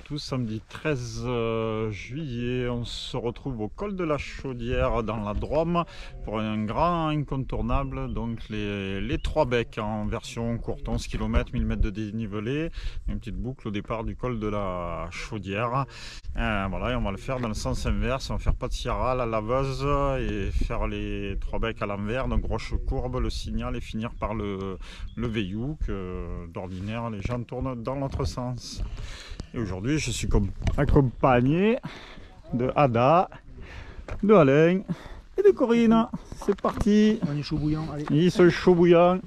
tous, samedi 13 juillet, on se retrouve au col de la Chaudière dans la Drôme pour un grand incontournable, donc les trois becs en version courte, 11 km, 1000 mètres de dénivelé, une petite boucle au départ du col de la Chaudière. Voilà, et on va le faire dans le sens inverse, on va faire pas de Sierra, la laveuse et faire les trois becs à l'envers, donc roche courbe, le signal et finir par le Veillou que d'ordinaire les gens tournent dans l'autre sens. Et aujourd'hui je suis accompagné de Ada, de Alain et de Corinne. C'est parti. On est chaud bouillant, allez. Ils sont chauds bouillants.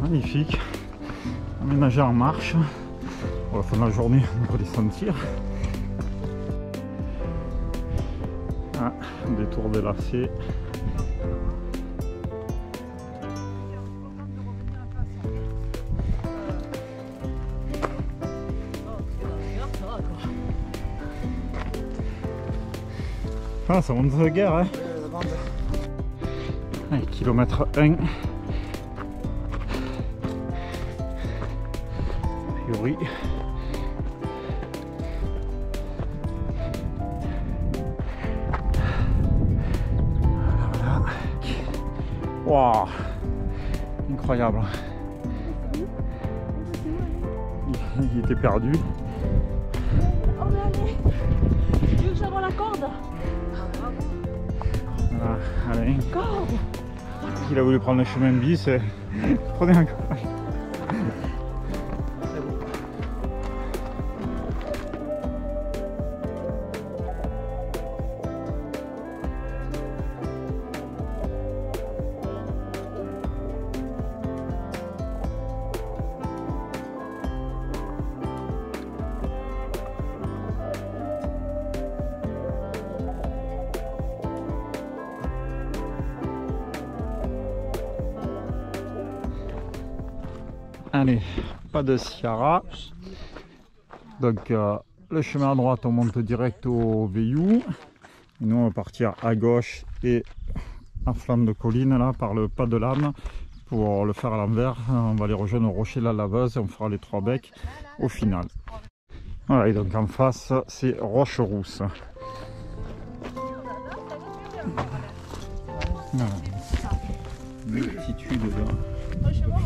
Magnifique, aménagé en marche. Pour la fin de la journée, on peut les sentir. Ah, détour des lacets. Ah, ça monte de guerre, hein. Allez, kilomètre 1. Oui. Voilà. Wow. Incroyable. Il était perdu. Oh mais allez, tu veux que j'avance la corde? Voilà, allez. Corde. Il a voulu prendre le chemin bis. Prenez un corde. Allez, pas de Sierra. Donc le chemin à droite, on monte direct au Veillou. Et nous on va partir à gauche et en flanc de colline là par le pas de l'âne pour le faire à l'envers. On va aller rejoindre au rocher de la laveuse et on fera les trois becs au final. Voilà, et donc en face c'est Roche-Rousse. Voilà. Multitude de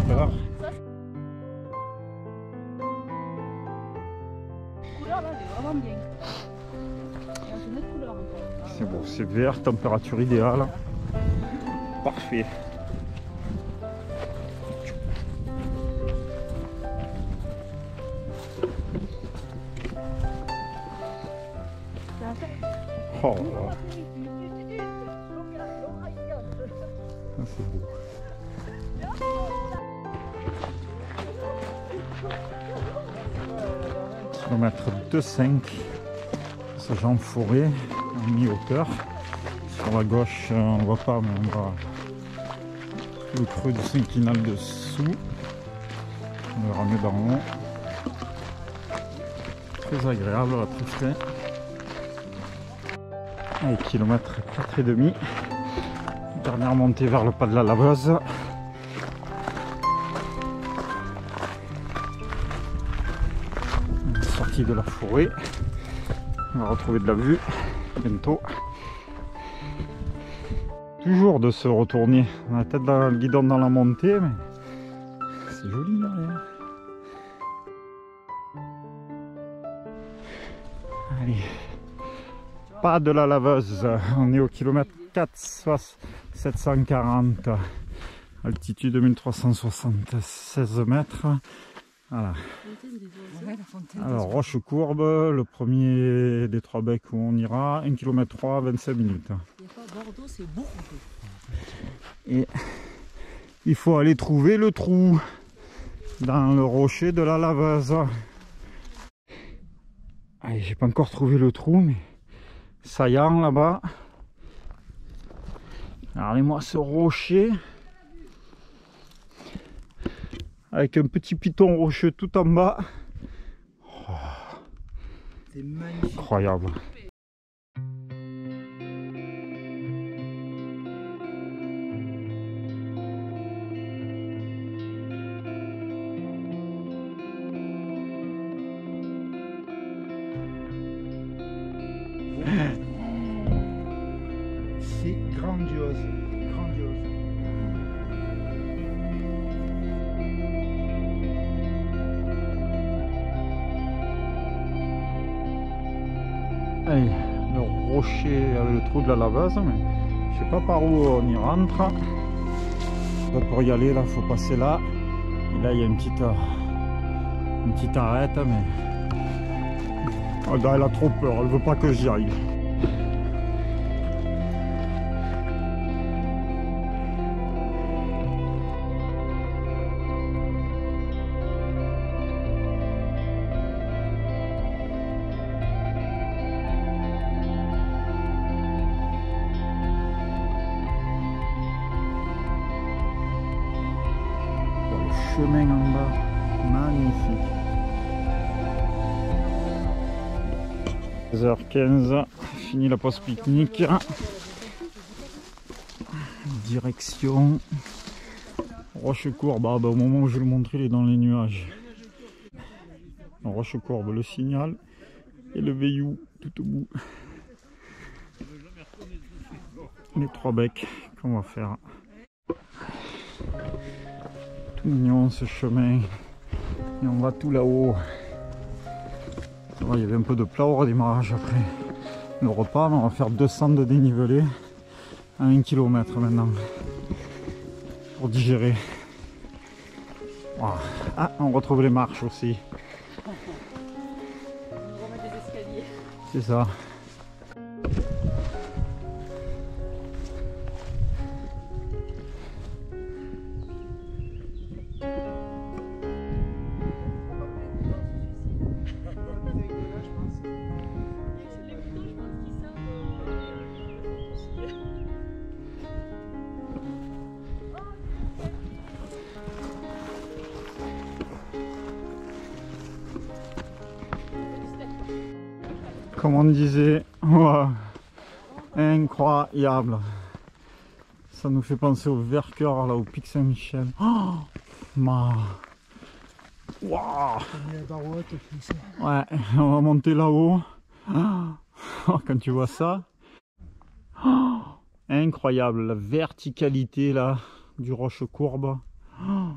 fleurs. C'est beau, c'est vert, température idéale. Parfait. Oh, c'est beau. Kilomètre 2,5. Passage en forêt, en mi-hauteur. Sur la gauche, on ne voit pas, mais on voit le creux du synclinal dessous. On verra mieux d'en haut. Très agréable, très frais. Allez, kilomètre 4,5. Dernière montée vers le pas de la laveuse. Sortie de la forêt. On va retrouver de la vue bientôt. Toujours de se retourner. On a la tête dans le guidon dans la montée, mais c'est joli derrière. Allez, pas de la laveuse. On est au kilomètre 4, 740. Altitude 1376 mètres. Voilà. Alors roche courbe, le premier des trois becs où on ira, 1 km 3, 25 minutes. Bordeaux, c'est beau. Et il faut aller trouver le trou dans le rocher de la laveuse. Allez, j'ai pas encore trouvé le trou, mais saillant là-bas. Regardez-moi ce rocher. Avec un petit piton rocheux tout en bas. Oh, c'est magnifique. Incroyable. C'est grandiose, grandiose. Allez, le rocher avec le trou de la laveuse, mais je sais pas par où on y rentre. Pour y aller, là, faut passer là. Et là, il y a une petite arête, mais oh, là, elle a trop peur, elle veut pas que j'y aille. Chemin en bas, magnifique. 16h15, fini la pause pique-nique. Direction Rochecourbe. Ah bah, au moment où je vais le montrer, il est dans les nuages. Rochecourbe, le Signal et le Veillou tout au bout. Les 3 becs qu'on va faire. Tout mignon ce chemin. Et on va tout là-haut. Il y avait un peu de plat au redémarrage après le repas, mais on va faire 200 de dénivelé à 1 km maintenant pour digérer. Wow. Ah, on retrouve les marches aussi. On remet des escaliers. C'est ça. Comme on disait, wow, incroyable. Ça nous fait penser au Vercœur, là, au Pic Saint-Michel. Oh, wow. Ouais, on va monter là-haut. Oh, quand tu vois ça, oh, incroyable, la verticalité là du Rochecourbe. Oh,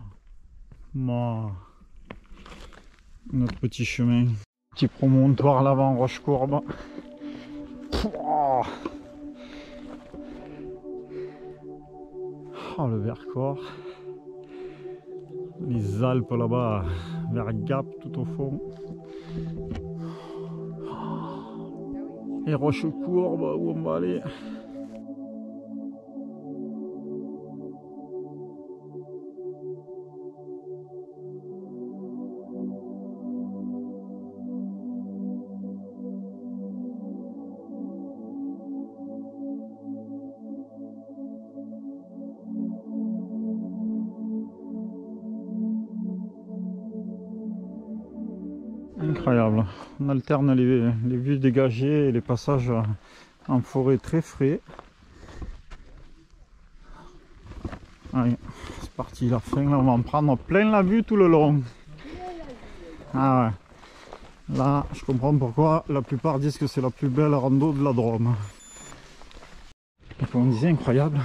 notre petit chemin. Petit promontoire là-bas en Rochecourbe. Oh, le Vercors. Les Alpes là-bas, vers Gap tout au fond. Et Rochecourbe, où on va aller? Incroyable, on alterne les vues dégagées et les passages en forêt très frais. Allez, c'est parti, la fin, là on va en prendre plein la vue tout le long. Ah ouais, là je comprends pourquoi la plupart disent que c'est la plus belle rando de la Drôme. Et comme on disait, incroyable,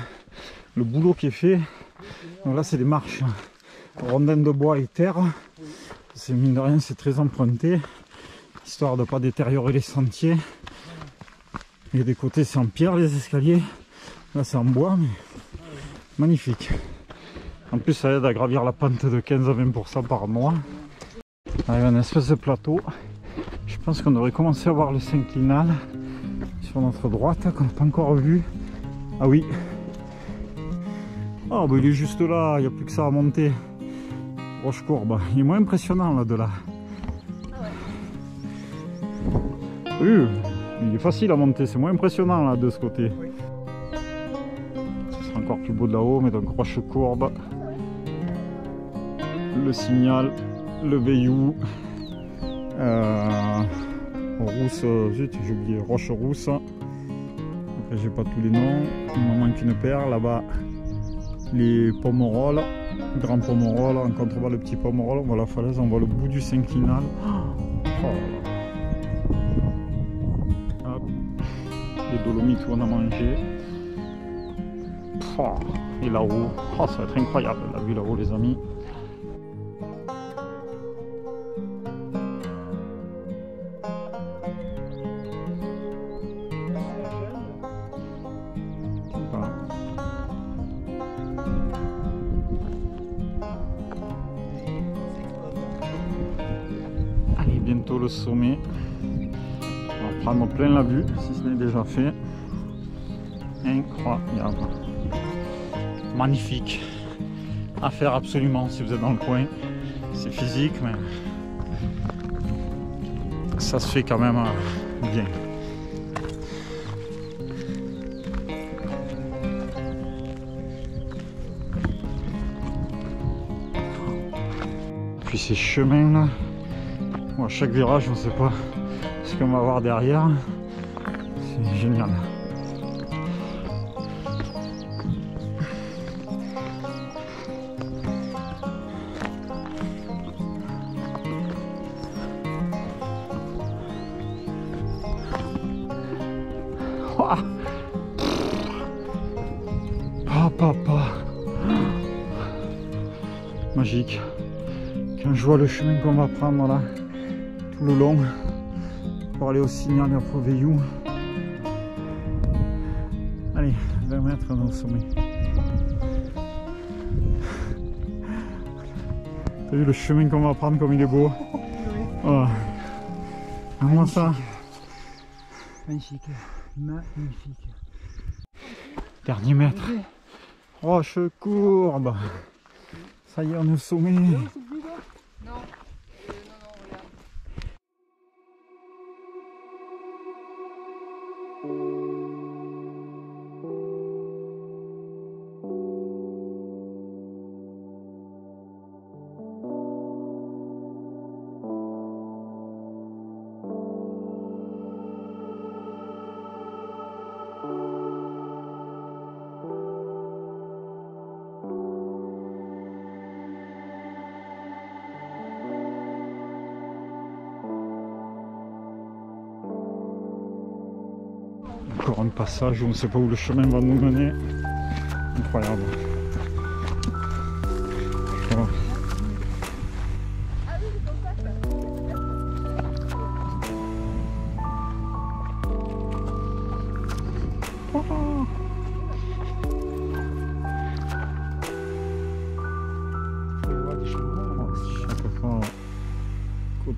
le boulot qui est fait. Donc là c'est des marches, rondins de bois et terre. C'est mine de rien, c'est très emprunté, histoire de ne pas détériorer les sentiers. Et des côtés c'est en pierre les escaliers, là c'est en bois, mais magnifique. En plus ça aide à gravir la pente de 15 à 20% par mois. Avec un espèce de plateau. Je pense qu'on devrait commencer à voir le synclinal sur notre droite qu'on n'a pas encore vu. Ah oui. Oh bah il est juste là, il n'y a plus que ça à monter. Rochecourbe, il est moins impressionnant là de là. Oui, il est facile à monter, c'est moins impressionnant là de ce côté. Oui. Ce sera encore plus beau de là-haut, mais donc roche courbe, le Signal, le Veillou, rousse, zut j'ai oublié, roche rousse. Après j'ai pas tous les noms, il m'en manque une paire là-bas. Les Pomerol, grand Pomerol, en contrebas le petit Pomerol, on voit la falaise, on voit le bout du synclinal. Oh là là. Hop. Les Dolomites où on a mangé. Oh. Et là-haut, oh, ça va être incroyable la vue là-haut les amis. Allez, bientôt le sommet. On va prendre plein la vue, si ce n'est déjà fait. Incroyable. Magnifique. À faire absolument si vous êtes dans le coin. C'est physique, mais ça se fait quand même bien. Puis ces chemins là, à chaque virage on ne sait pas ce qu'on va avoir derrière, c'est génial. Papa, magique. Quand je vois le chemin qu'on va prendre là, tout le long, pour aller au Signal et au Veillou. Allez, 20 mètres dans le sommet. T'as vu le chemin qu'on va prendre comme il est beau? Oh. Comment ça? Magnifique, magnifique. Dernier mètre. Roche courbe. Ça y est, on est au sommet. Non. Encore un passage où on ne sait pas où le chemin va nous mener. Incroyable. Voilà.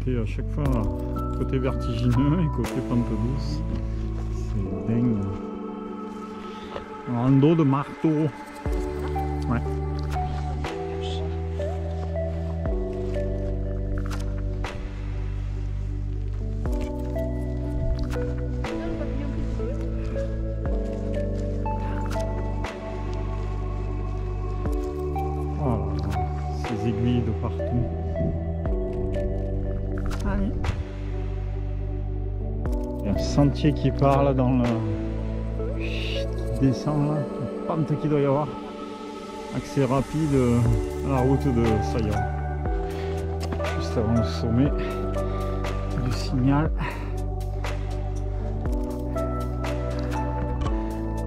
À chaque fois, côté vertigineux et côté pente douce. C'est dingue. Un dos de marteau. Ouais. Oh là là, ces aiguilles de partout. Allez. Il y a un sentier qui part là dans le... qui descend là, la pente qu'il doit y avoir. Accès rapide à la route de Saya. Juste avant le sommet du Signal.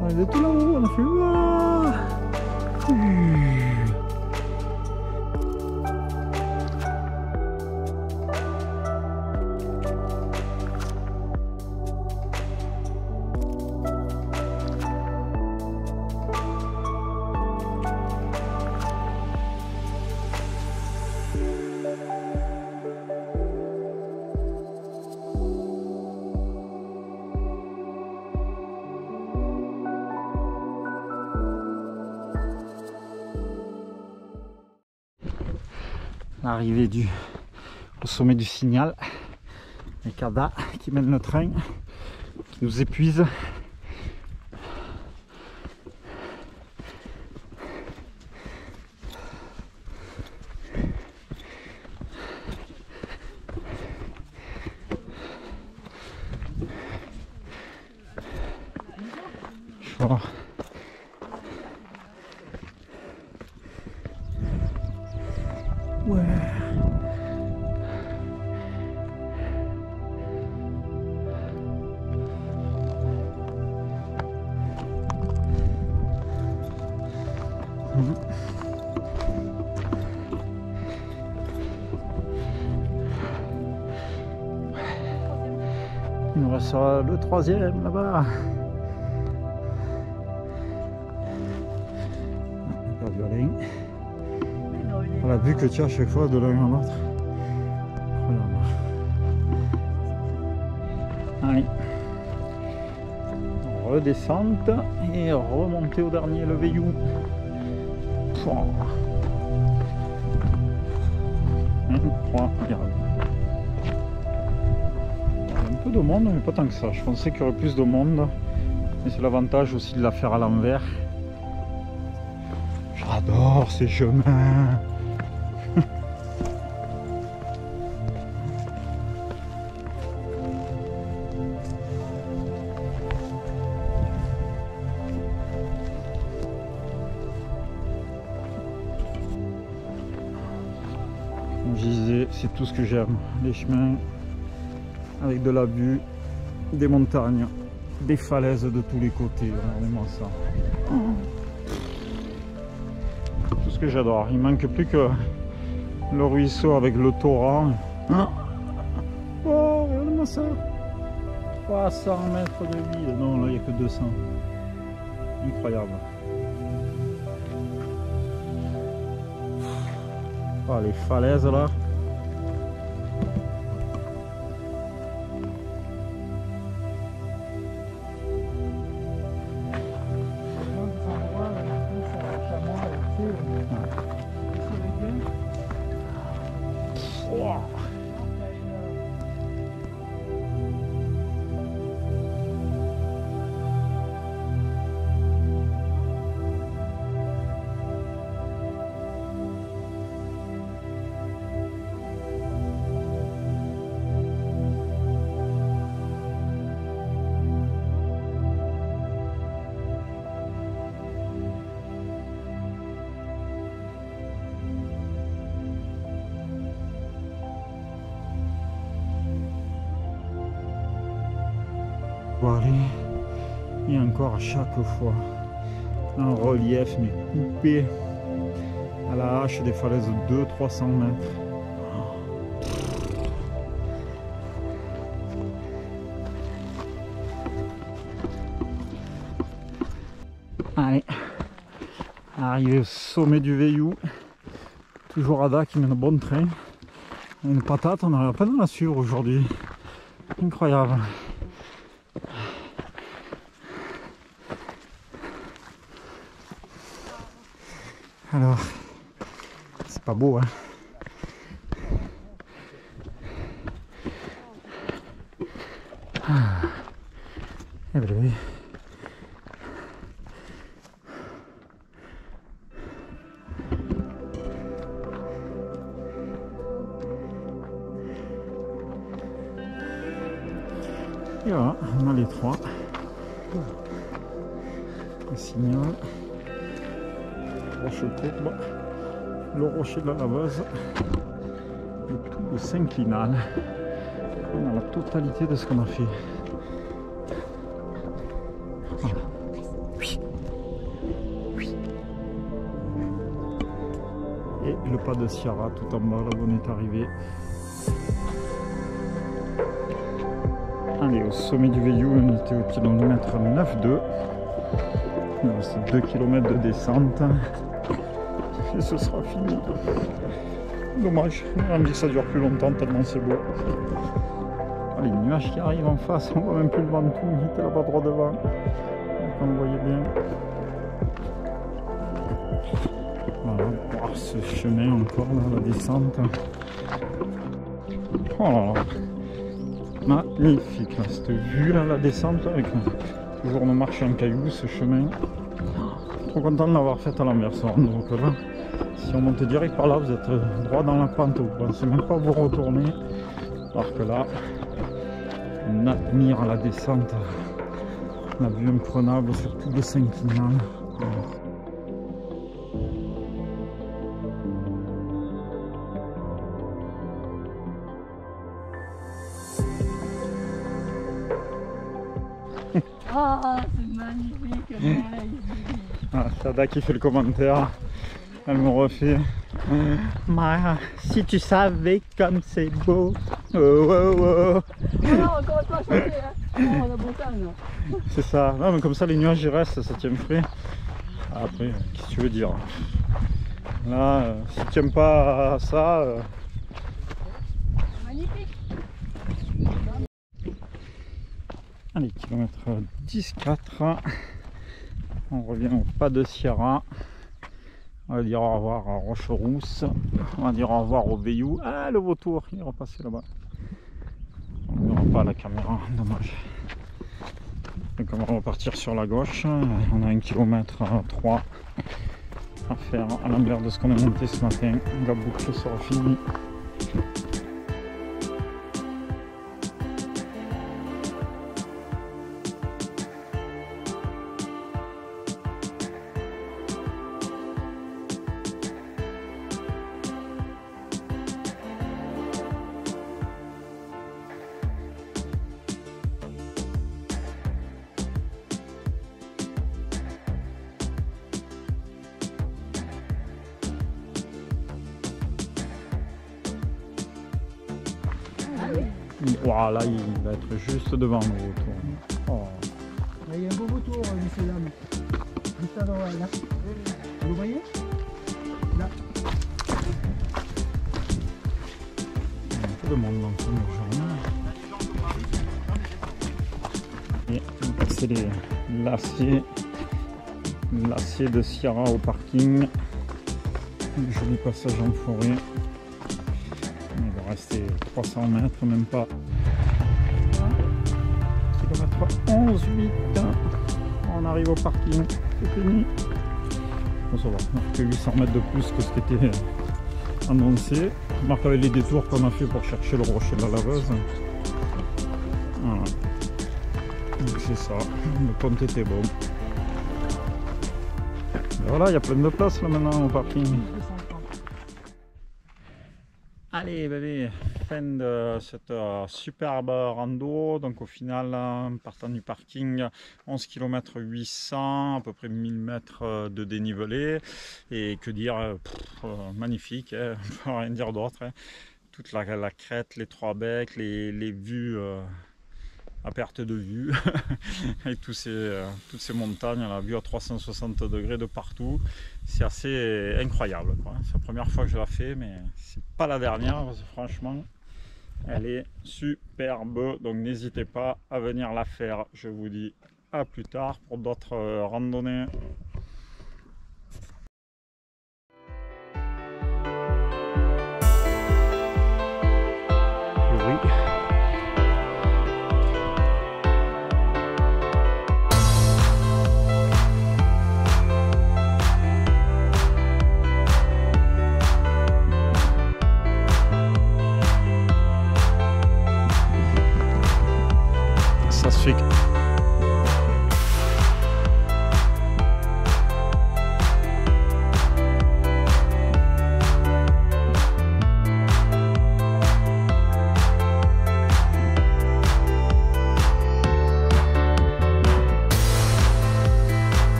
On est tout là-haut, on a fait ouah. L'arrivée au sommet du Signal. Les Kada qui mènent le train, qui nous épuisent. Voilà. Ouais. Il nous restera le troisième là-bas. La vue que tu as à chaque fois de l'un à l'autre. Allez. Redescente et remonter au dernier, le Veillou. Incroyable. Il y a un peu de monde, mais pas tant que ça. Je pensais qu'il y aurait plus de monde. Mais c'est l'avantage aussi de la faire à l'envers. J'adore ces chemins. Comme je disais, c'est tout ce que j'aime. Les chemins avec de la vue, des montagnes, des falaises de tous les côtés. Regardez-moi ça. Tout ce que j'adore. Il manque plus que le ruisseau avec le torrent. Oh, regardez-moi ça. 300 mètres de vide. Non, là, il n'y a que 200. Incroyable. Oh, les falaises là. Wow. Et encore à chaque fois un relief mais coupé à la hache des falaises de 200-300 mètres. Allez, arrivé au sommet du Veillou, toujours Ada qui mène un bon train. Une patate, on n'arrive pas à la suivre aujourd'hui. Incroyable. Alors, c'est pas beau, hein. Eh ben oui. Et voilà, on a les trois. Le signal. Roche courbe, le rocher de la laveuse, le tout de s'inclinal. On a la totalité de ce qu'on a fait. Voilà. Oui. Oui. Et le pas de Sierra tout en bas, là où on est arrivé. Allez, au sommet du Veillou, on était au kilomètre 9,2. Il nous reste 2 km de descente. Et ce sera fini. Dommage, on dit que ça dure plus longtemps tellement c'est beau. Oh, les nuages qui arrivent en face, on voit même plus le Ventoux, il était là-bas droit devant. Donc on le voyait bien. Voilà, oh, ce chemin encore, là, la descente. Oh là là. Magnifique, là, cette vue là, la descente avec toujours nos marches en cailloux, ce chemin. Trop content de l'avoir fait à l'envers. Donc là, si on monte direct par là, vous êtes droit dans la pente, vous ne pensez même pas vous retourner. Alors que là, on admire la descente, la vue imprenable sur tout le Saint-Clignal. Ah, c'est magnifique. Ah, Sada qui fait le commentaire, elle me refait. Maya, si tu savais comme c'est beau. Oh, oh, oh. Non, on commence pas à chanter. Hein. Oh, on a beau temps là. C'est ça, non, mais comme ça les nuages ils restent, ça tient frais. Après, qu'est-ce que tu veux dire? Là, si tu n'aimes pas ça. Magnifique. Allez, kilomètre 10-4. On revient au pas de Sierra. On va dire au revoir à Rocherousse. On va dire au revoir au Veillou. Ah, le vautour, il est repassé là-bas. On ne verra pas à la caméra, dommage. Donc on va repartir sur la gauche. On a 1 km 3 à faire à l'envers de ce qu'on a monté ce matin. La boucle sera finie. Voilà, il va être juste devant le vautour. Oh. Il y a un beau vautour, messieurs dames. Juste à droite, là. Vous le voyez? Là. Il y a un peu de monde dans ce journal. Et on va passer l'acier de Sierra au parking. Un joli passage en forêt. Il va rester 300 mètres, même pas. Kilomètre 11,8. On arrive au parking, c'est fini. Bon, ça va, on a fait 800 mètres de plus que ce qui était annoncé. On marque avec les détours qu'on a fait pour chercher le rocher de la laveuse. Voilà. Donc c'est ça, le compte était bon. Et voilà, il y a plein de place là maintenant au parking. Allez bébé, fin de cette superbe rando. Donc au final, partant du parking, 11 km 800, à peu près 1000 mètres de dénivelé. Et que dire, magnifique, hein, on peut rien dire d'autre. Hein. Toute la crête, les trois becs, les vues à perte de vue, avec toutes ces montagnes, la vue à 360 degrés de partout. C'est assez incroyable. C'est la première fois que je la fais, mais c'est pas la dernière, parce que franchement, elle est superbe. Donc n'hésitez pas à venir la faire. Je vous dis à plus tard pour d'autres randonnées.